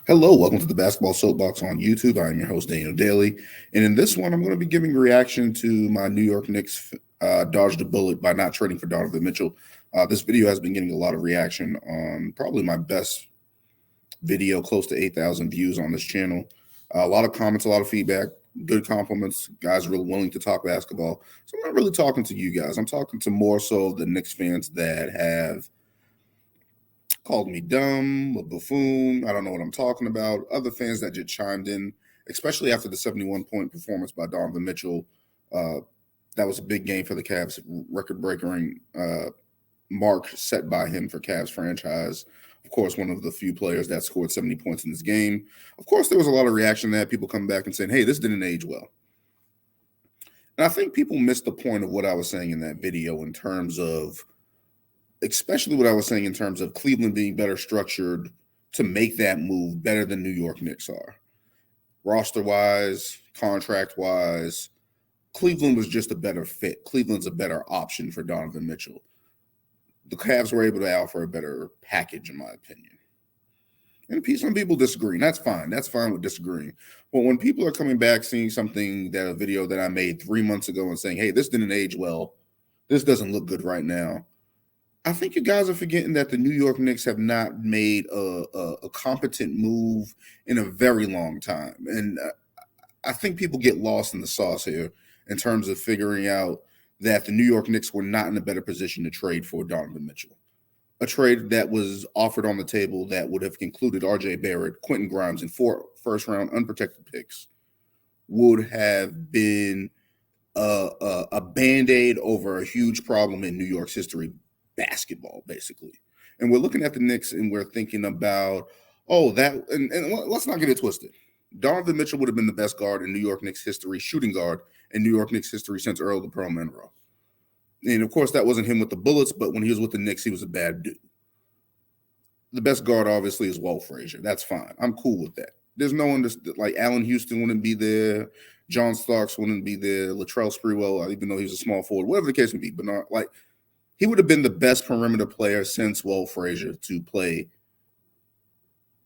Hello, welcome to the Basketball Soapbox on YouTube. I am your host, Daniel Daly. And in this one, I'm going to be giving reaction to my New York Knicks dodged a bullet by not trading for Donovan Mitchell. This video has been getting a lot of reaction on probably my best video, close to 8,000 views on this channel. A lot of comments, a lot of feedback, good compliments. Guys really willing to talk basketball. So I'm not really talking to you guys. I'm talking to more so the Knicks fans that have called me dumb, a buffoon. I don't know what I'm talking about. Other fans that just chimed in, especially after the 71-point performance by Donovan Mitchell. That was a big game for the Cavs, record-breaking mark set by him for Cavs franchise. Of course, one of the few players that scored 70 points in this game. Of course, there was a lot of reaction to that. People come back and saying, hey, this didn't age well. And I think people missed the point of what I was saying in that video in terms of, especially what I was saying in terms of Cleveland being better structured to make that move better than New York Knicks are. Roster-wise, contract-wise, Cleveland was just a better fit. Cleveland's a better option for Donovan Mitchell. The Cavs were able to offer a better package, in my opinion. And some people disagree, and that's fine. That's fine with disagreeing. But when people are coming back, seeing something, a video that I made 3 months ago and saying, hey, this didn't age well, this doesn't look good right now, I think you guys are forgetting that the New York Knicks have not made a competent move in a very long time. And I think people get lost in the sauce here in terms of figuring out that the New York Knicks were not in a better position to trade for Donovan Mitchell. A trade that was offered on the table that would have included R.J. Barrett, Quentin Grimes, and 4 first-round unprotected picks would have been a Band-Aid over a huge problem in New York's history, basketball, basically. And we're looking at the Knicks and we're thinking about, and let's not get it twisted. Donovan Mitchell would have been the best guard in New York Knicks history, shooting guard in New York Knicks history since Earl the Pearl Monroe. And of course, that wasn't him with the Bullets, but when he was with the Knicks, he was a bad dude. The best guard, obviously, is Walt Frazier. That's fine. I'm cool with that. There's no one like Allen Houston wouldn't be there. John Starks wouldn't be there. Latrell Sprewell, even though he's a small forward, whatever the case may be. But not like he would have been the best perimeter player since Walt Frazier to play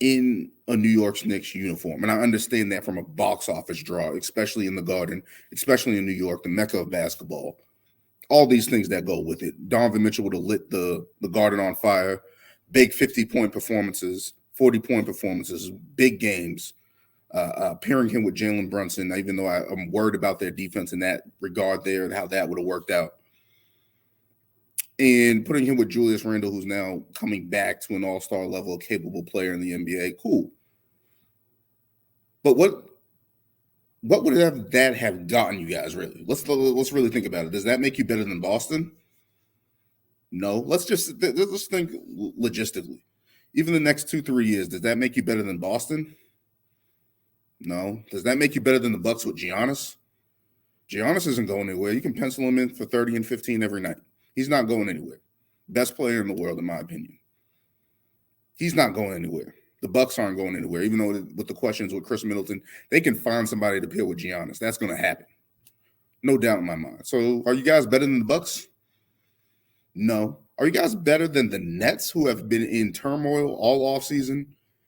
in a New York Knicks uniform. And I understand that from a box office draw, especially in the Garden, especially in New York, the mecca of basketball. All these things that go with it. Donovan Mitchell would have lit the Garden on fire. Big 50-point performances, 40-point performances, big games. Pairing him with Jalen Brunson, even though I'm worried about their defense in that regard there and how that would have worked out. And putting him with Julius Randle, who's now coming back to an all-star level, capable player in the NBA, cool. But what would that have gotten you guys, really? Let's really think about it. Does that make you better than Boston? No. Let's think logistically. Even the next 2-3 years, does that make you better than Boston? No. Does that make you better than the Bucks with Giannis? Giannis isn't going anywhere. You can pencil him in for 30 and 15 every night. He's not going anywhere. Best player in the world, in my opinion. He's not going anywhere. The Bucks aren't going anywhere, even though with the questions with Chris Middleton, they can find somebody to pair with Giannis. That's going to happen. No doubt in my mind. So are you guys better than the Bucks? No. Are you guys better than the Nets, who have been in turmoil all offseason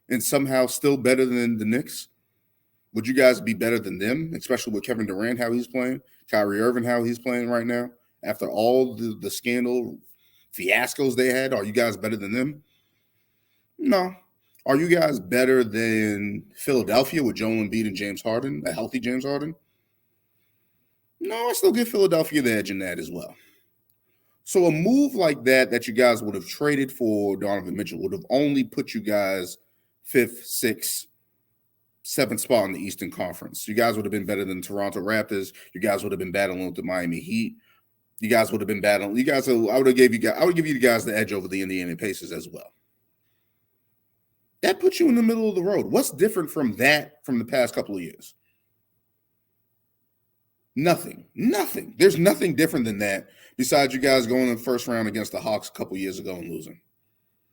and somehow still better than the Knicks? Would you guys be better than them, especially with Kevin Durant, how he's playing, Kyrie Irving, how he's playing right now? After all the scandal fiascos they had, are you guys better than them? No. Are you guys better than Philadelphia with Joel Embiid and James Harden, a healthy James Harden? No, I still give Philadelphia the edge in that as well. So a move like that you guys would have traded for Donovan Mitchell would have only put you guys 5th, 6th, 7th spot in the Eastern Conference. You guys would have been better than the Toronto Raptors. You guys would have been battling with the Miami Heat. You guys would have been battling. I would give you guys the edge over the Indiana Pacers as well. That puts you in the middle of the road. What's different from that from the past couple of years? Nothing. There's nothing different than that besides you guys going in the first round against the Hawks a couple years ago and losing.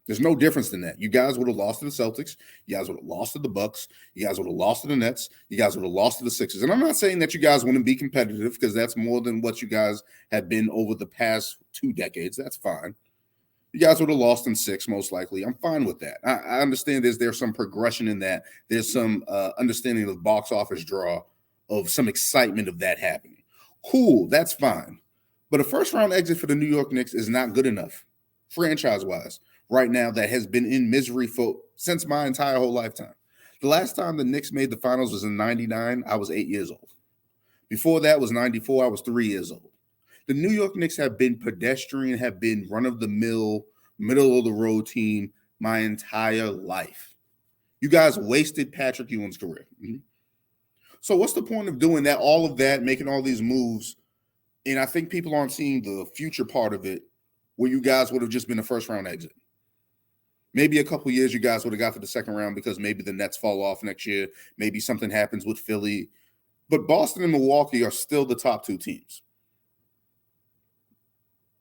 There's no difference than that. You guys would have lost to the Celtics. You guys would have lost to the Bucks. You guys would have lost to the Nets. You guys would have lost to the Sixers. And I'm not saying that you guys wouldn't be competitive, because that's more than what you guys have been over the past 2 decades. That's fine. You guys would have lost in 6, most likely. I'm fine with that. I understand there's some progression in that. There's some understanding of box office draw, of some excitement of that happening. Cool, that's fine. But a first round exit for the New York Knicks is not good enough, franchise wise, right now. That has been in misery for since my entire whole lifetime. The last time the Knicks made the finals was in '99. I was 8 years old. Before that was '94. I was 3 years old. The New York Knicks have been pedestrian, have been run of the mill, middle of the road team my entire life. You guys wasted Patrick Ewing's career. Mm-hmm. So what's the point of doing that, all of that, making all these moves? And I think people aren't seeing the future part of it, where you guys would have just been a first round exit. Maybe a couple years you guys would have got to the second round because maybe the Nets fall off next year. Maybe something happens with Philly. But Boston and Milwaukee are still the top 2 teams.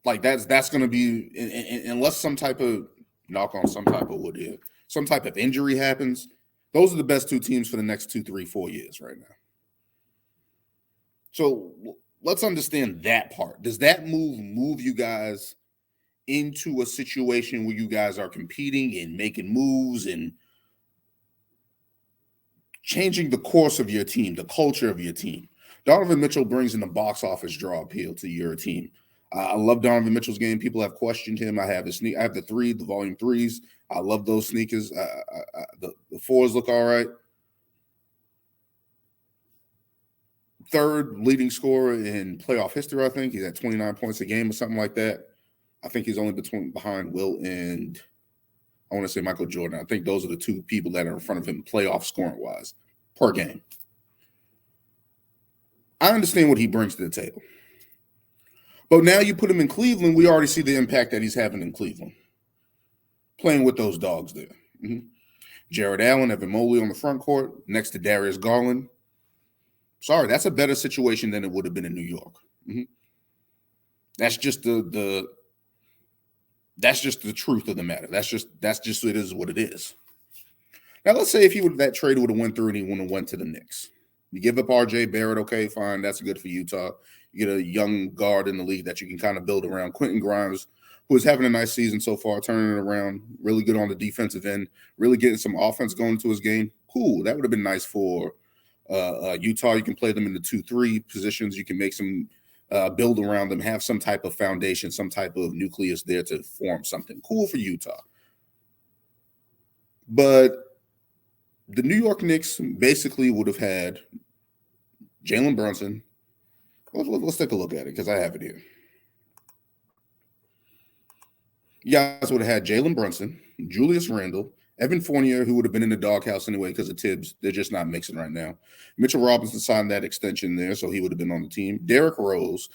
Like that's going to be, unless some type of, knock on some type of wood here, some type of injury happens, those are the best 2 teams for the next 2, 3, 4 years right now. So let's understand that part. Does that move you guys into a situation where you guys are competing and making moves and changing the course of your team, the culture of your team? Donovan Mitchell brings in the box office draw appeal to your team. I love Donovan Mitchell's game. People have questioned him. I have the volume 3s. I love those sneakers. The 4s look all right. 3rd leading scorer in playoff history, I think. He's at 29 points a game or something like that. I think he's only behind Will and I want to say Michael Jordan. I think those are the 2 people that are in front of him playoff scoring wise per game. I understand what he brings to the table. But now you put him in Cleveland, we already see the impact that he's having in Cleveland. Playing with those dogs there. Mm-hmm. Jared Allen, Evan Mobley on the front court, next to Darius Garland. Sorry, that's a better situation than it would have been in New York. Mm-hmm. That's just the truth of the matter. That's just it is what it is. Now let's say if that trade would have went through and he would have went to the Knicks. You give up R.J. Barrett, okay, fine, that's good for Utah. You get a young guard in the league that you can kind of build around. Quentin Grimes, who is having a nice season so far, turning it around, really good on the defensive end, really getting some offense going into his game. Cool, that would have been nice for Utah. You can play them in the 2-3 positions. You can make some build around them, have some type of foundation, some type of nucleus there to form something cool for Utah. But the New York Knicks basically would have had Jalen Brunson. Let's take a look at it because I have it here. You guys would have had Jalen Brunson, Julius Randle, Evan Fournier, who would have been in the doghouse anyway because of Tibbs. They're just not mixing right now. Mitchell Robinson signed that extension there, so he would have been on the team. Derrick Rose,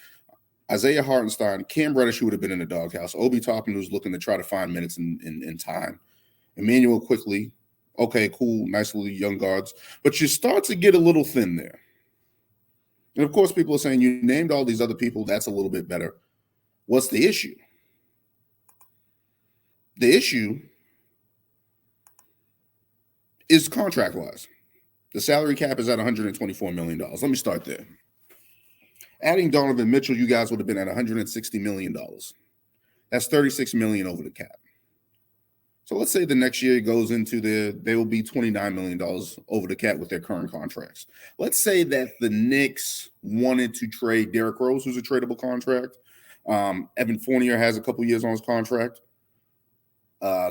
Isaiah Hartenstein, Cam Reddish, who would have been in the doghouse. Obi Toppin, who's looking to try to find minutes in time. Emmanuel Quickly. Okay, cool, nice little young guards. But you start to get a little thin there. And, of course, people are saying you named all these other people. That's a little bit better. What's the issue? The issue is contract-wise. The salary cap is at $124 million. Let me start there. Adding Donovan Mitchell, you guys would have been at $160 million. That's $36 million over the cap. So let's say the next year goes into they will be $29 million over the cap with their current contracts. Let's say that the Knicks wanted to trade Derrick Rose, who's a tradable contract. Evan Fournier has a couple years on his contract.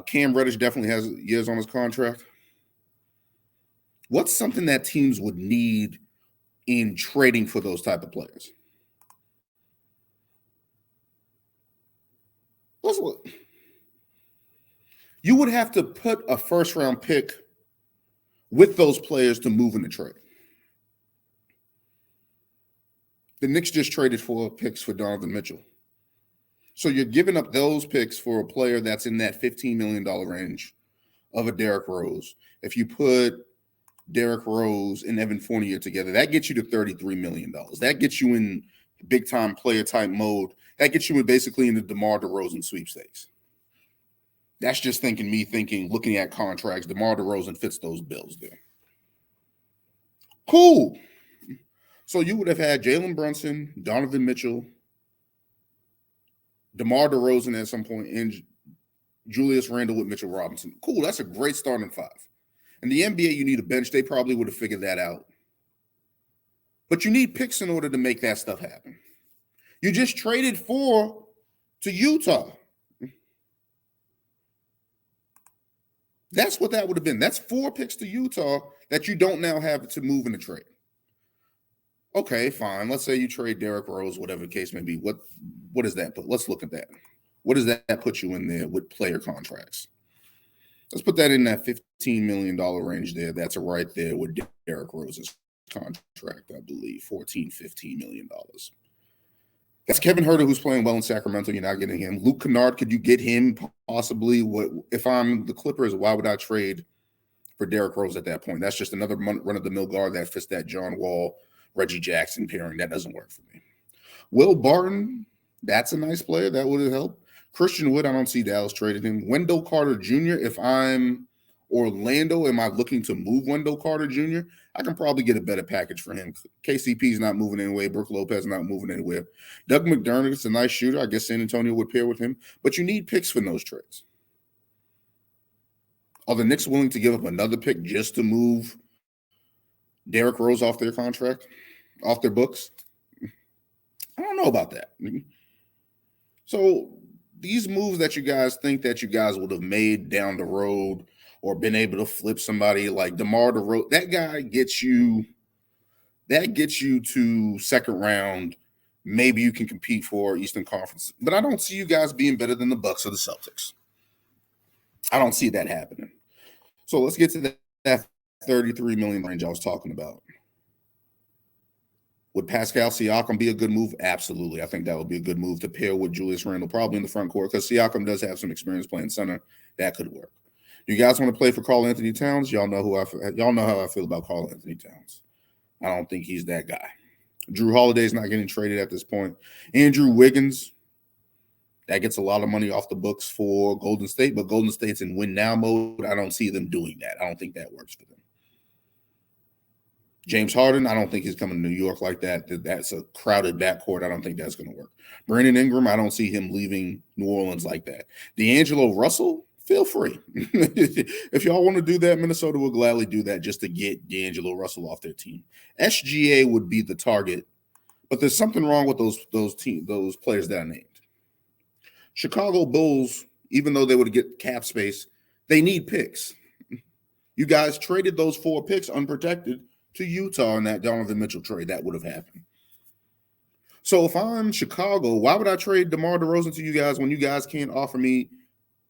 Cam Reddish definitely has years on his contract. What's something that teams would need in trading for those type of players? Let's look. You would have to put a first-round pick with those players to move in the trade. The Knicks just traded 4 picks for Donovan Mitchell. So you're giving up those picks for a player that's in that $15 million range of a Derrick Rose. If you put Derrick Rose and Evan Fournier together, that gets you to $33 million. That gets you in big-time player-type mode. That gets you basically in the DeMar DeRozan sweepstakes. That's just looking at contracts. DeMar DeRozan fits those bills there. Cool. So you would have had Jalen Brunson, Donovan Mitchell, DeMar DeRozan at some point, and Julius Randle with Mitchell Robinson. Cool, that's a great starting five. In the NBA, you need a bench. They probably would have figured that out. But you need picks in order to make that stuff happen. You just traded 4 to Utah. That's what that would have been. That's 4 picks to Utah that you don't now have to move in the trade. Okay, fine. Let's say you trade Derrick Rose, whatever the case may be. What does that put? Let's look at that. What does that put you in there with player contracts? Let's put that in that $15 million range there. That's right there with Derrick Rose's contract, I believe, $14, $15 million. That's Kevin Huerter, who's playing well in Sacramento. You're not getting him. Luke Kennard, could you get him possibly? What if I'm the Clippers? Why would I trade for Derrick Rose at that point? That's just another run-of-the-mill guard that fits that John Wall, Reggie Jackson pairing. That doesn't work for me. Will Barton, that's a nice player. That would have helped. Christian Wood, I don't see Dallas trading him. Wendell Carter Jr., if I'm Orlando, am I looking to move Wendell Carter Jr.? I can probably get a better package for him. KCP's not moving anywhere. Brook Lopez not moving anywhere. Doug McDermott's a nice shooter. I guess San Antonio would pair with him. But you need picks for those trades. Are the Knicks willing to give up another pick just to move Derrick Rose off their contract, off their books? I don't know about that. So these moves that you guys think that you guys would have made down the road or been able to flip somebody like DeMar DeRozan, that guy gets you to second round. Maybe you can compete for Eastern Conference. But I don't see you guys being better than the Bucks or the Celtics. I don't see that happening. So let's get to that $33 million range I was talking about. Would Pascal Siakam be a good move? Absolutely. I think that would be a good move to pair with Julius Randle, probably in the front court, because Siakam does have some experience playing center. That could work. You guys want to play for Karl Anthony Towns? Y'all know how I feel about Karl Anthony Towns. I don't think he's that guy. Drew Holiday's not getting traded at this point. Andrew Wiggins, that gets a lot of money off the books for Golden State, but Golden State's in win now mode. I don't see them doing that. I don't think that works for them. James Harden, I don't think he's coming to New York like that. That's a crowded backcourt. I don't think that's going to work. Brandon Ingram, I don't see him leaving New Orleans like that. D'Angelo Russell, feel free. If y'all want to do that, Minnesota will gladly do that just to get D'Angelo Russell off their team. SGA would be the target, but there's something wrong with those players that I named. Chicago Bulls, even though they would get cap space, they need picks. You guys traded those 4 picks unprotected to Utah in that Donovan Mitchell trade. That would have happened. So if I'm Chicago, why would I trade DeMar DeRozan to you guys when you guys can't offer me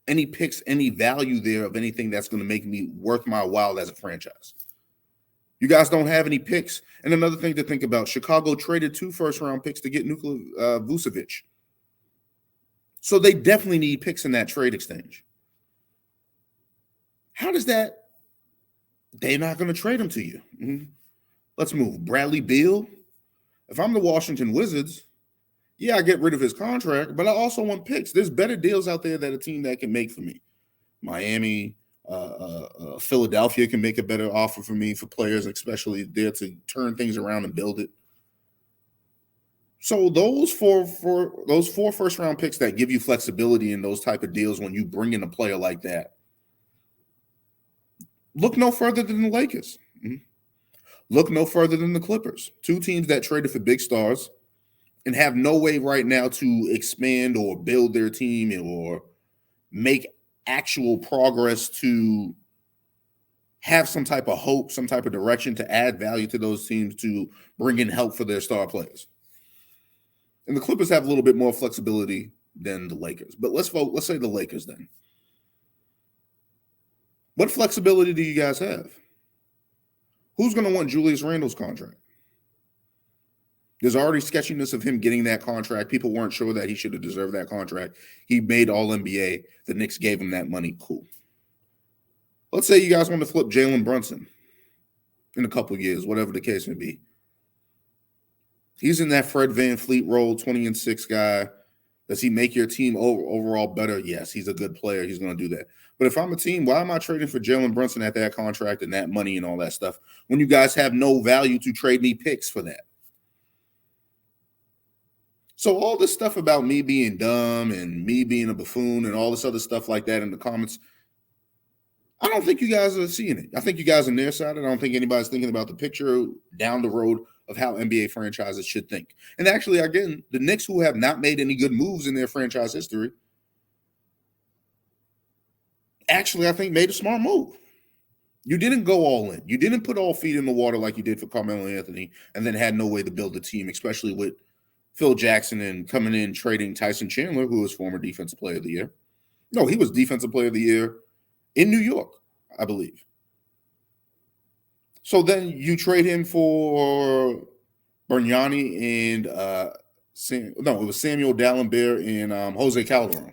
any picks, any value there of anything that's going to make me worth my while as a franchise? You guys don't have any picks. And another thing to think about, Chicago traded 2 first-round picks to get Nikola Vucevic. So they definitely need picks in that trade exchange. How does that? They're not going to trade him to you. Mm-hmm. Let's move. Bradley Beal. If I'm the Washington Wizards, yeah, I get rid of his contract, but I also want picks. There's better deals out there that a team that can make for me. Miami, Philadelphia can make a better offer for me for players, especially there to turn things around and build it. So those four first-round picks that give you flexibility in those type of deals when you bring in a player like that, look no further than the Lakers. Look no further than the Clippers. 2 teams that traded for big stars and have no way right now to expand or build their team or make actual progress to have some type of hope, some type of direction to add value to those teams to bring in help for their star players. And the Clippers have a little bit more flexibility than the Lakers. But let's say the Lakers then. What flexibility do you guys have? Who's going to want Julius Randle's contract? There's already sketchiness of him getting that contract. People weren't sure that he should have deserved that contract. He made All-NBA. The Knicks gave him that money. Cool. Let's say you guys want to flip Jalen Brunson in a couple years, whatever the case may be. He's in that Fred VanVleet role, 20-6 guy. Does he make your team overall better? Yes, he's a good player. He's going to do that. But if I'm a team, why am I trading for Jalen Brunson at that contract and that money and all that stuff when you guys have no value to trade me picks for that? So all this stuff about me being dumb and me being a buffoon and all this other stuff like that in the comments, I don't think you guys are seeing it. I think you guys are nearsighted. I don't think anybody's thinking about the picture down the road of how NBA franchises should think. And actually, again, the Knicks, who have not made any good moves in their franchise history, actually, I think made a smart move. You didn't go all in. You didn't put all feet in the water like you did for Carmelo Anthony and then had no way to build a team, especially with Phil Jackson and coming in trading Tyson Chandler, who was former Defensive Player of the Year. No, he was Defensive Player of the Year in New York, I believe. So then you trade him for Berniani and it was Samuel Dalembert and Jose Calderon.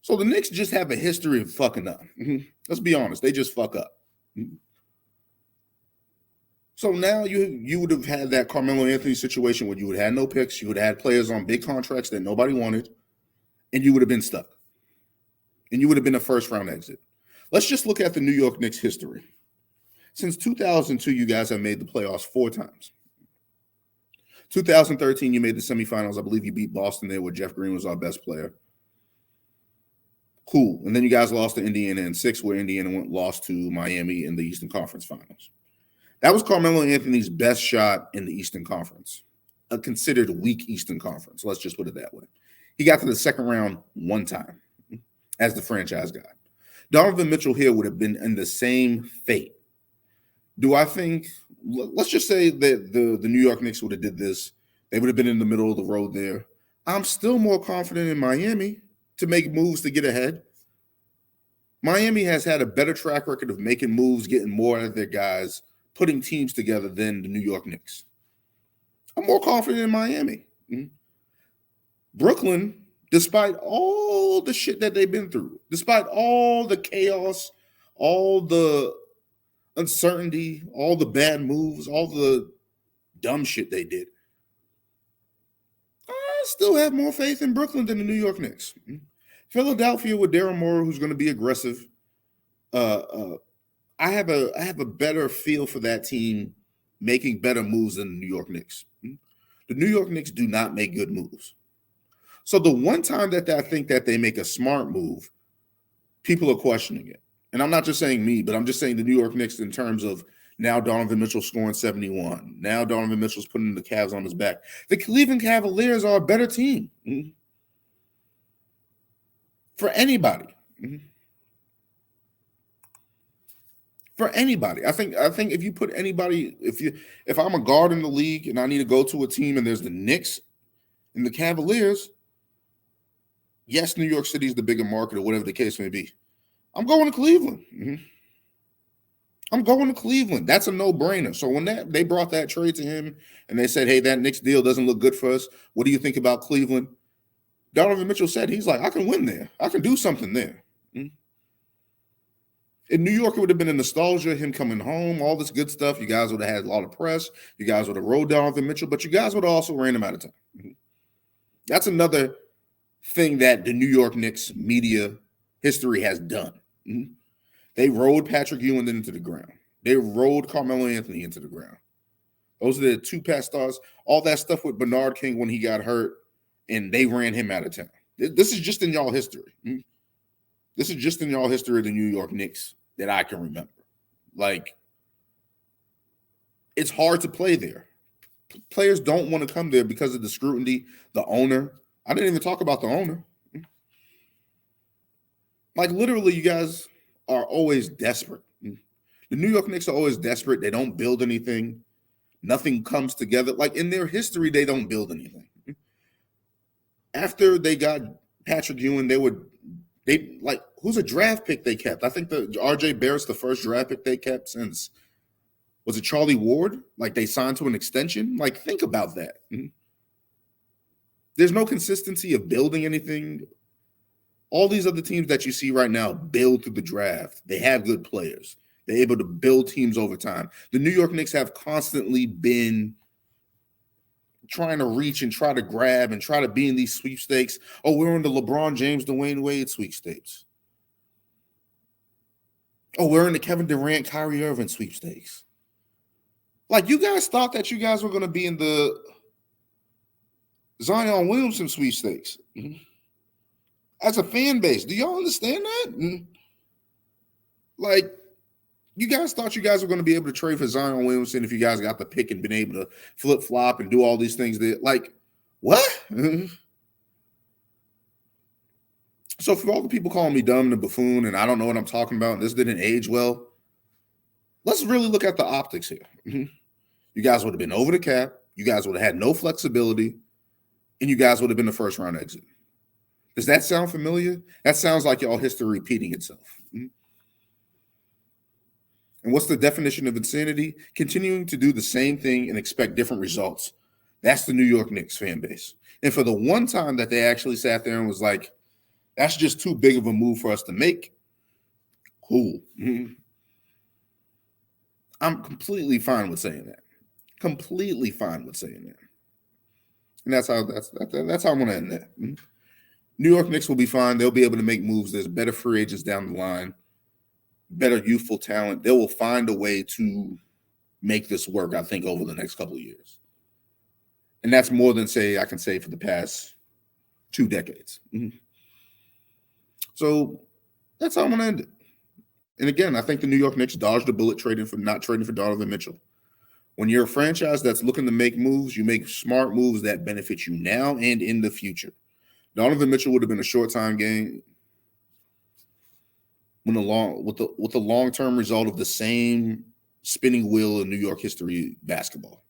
So the Knicks just have a history of fucking up. Let's be honest, they just fuck up. So now you would have had that Carmelo Anthony situation where you would have had no picks, you would have had players on big contracts that nobody wanted, and you would have been stuck. And you would have been a first-round exit. Let's just look at the New York Knicks history. Since 2002, you guys have made the playoffs 4 times. 2013, you made the semifinals. I believe you beat Boston there where Jeff Green was our best player. Cool. And then you guys lost to Indiana in 6, where Indiana lost to Miami in the Eastern Conference Finals. That was Carmelo Anthony's best shot in the Eastern Conference, a considered weak Eastern Conference. Let's just put it that way. He got to the second round 1 time as the franchise guy. Donovan Mitchell here would have been in the same fate. Do I think, let's just say that the New York Knicks would have did this. They would have been in the middle of the road there. I'm still more confident in Miami to make moves to get ahead. Miami has had a better track record of making moves, getting more out of their guys, putting teams together than the New York Knicks. I'm more confident in Miami. Brooklyn, despite all the shit that they've been through, despite all the chaos, all the uncertainty, all the bad moves, all the dumb shit they did, I still have more faith in Brooklyn than the New York Knicks. Philadelphia with Daryl Morey, who's going to be aggressive. I have a better feel for that team making better moves than the New York Knicks. The New York Knicks do not make good moves. So the one time that I think that they make a smart move, people are questioning it. And I'm not just saying me, but I'm just saying the New York Knicks in terms of now Donovan Mitchell scoring 71. Now Donovan Mitchell's putting the Cavs on his back. The Cleveland Cavaliers are a better team for anybody. For anybody. I think if you put anybody, if I'm a guard in the league and I need to go to a team and there's the Knicks and the Cavaliers, yes, New York City is the bigger market or whatever the case may be. I'm going to Cleveland. I'm going to Cleveland. That's a no-brainer. So when they brought that trade to him and they said, hey, that Knicks deal doesn't look good for us. What do you think about Cleveland? Donovan Mitchell said, he's like, I can win there. I can do something there. In New York, it would have been a nostalgia, him coming home, all this good stuff. You guys would have had a lot of press. You guys would have rode Donovan Mitchell, but you guys would have also ran him out of town. That's another thing that the New York Knicks media history has done. They rode Patrick Ewing into the ground. They rode Carmelo Anthony into the ground. Those are the 2 past stars. All that stuff with Bernard King when he got hurt, and they ran him out of town. This is just in y'all history. This is just in y'all history of the New York Knicks that I can remember. Like, it's hard to play there. Players don't want to come there because of the scrutiny, the owner. I didn't even talk about the owner. Like, literally, you guys are always desperate. The New York Knicks are always desperate. They don't build anything. Nothing comes together. Like, in their history, they don't build anything. After they got Patrick Ewing, who's a draft pick they kept? I think the RJ Barrett's the first draft pick they kept since, was it Charlie Ward? Like, they signed to an extension? Like, think about that. There's no consistency of building anything. All these other teams that you see right now build through the draft. They have good players. They're able to build teams over time. The New York Knicks have constantly been trying to reach and try to grab and try to be in these sweepstakes. Oh, we're in the LeBron James, Dwayne Wade sweepstakes. Oh, we're in the Kevin Durant, Kyrie Irving sweepstakes. Like, you guys thought that you guys were going to be in the Zion Williamson sweepstakes. As a fan base, do y'all understand that? Like, you guys thought you guys were going to be able to trade for Zion Williamson if you guys got the pick and been able to flip flop and do all these things. Like, what? So for all the people calling me dumb and a buffoon and I don't know what I'm talking about and this didn't age well, let's really look at the optics here. You guys would have been over the cap. You guys would have had no flexibility. And you guys would have been the first round exit. Does that sound familiar? That sounds like y'all history repeating itself. And what's the definition of insanity? Continuing to do the same thing and expect different results. That's the New York Knicks fan base. And for the one time that they actually sat there and was like, that's just too big of a move for us to make, cool. I'm completely fine with saying that. Completely fine with saying that. And that's how I want to end that. New York Knicks will be fine. They'll be able to make moves. There's better free agents down the line, better youthful talent. They will find a way to make this work, I think, over the next couple of years. And that's more than I can say for the past 2 decades. So that's how I'm going to end it. And again, I think the New York Knicks dodged a bullet not trading for Donovan Mitchell. When you're a franchise that's looking to make moves, you make smart moves that benefit you now and in the future. Donovan Mitchell would have been a short-time game with the long-term result of the same spinning wheel in New York history basketball.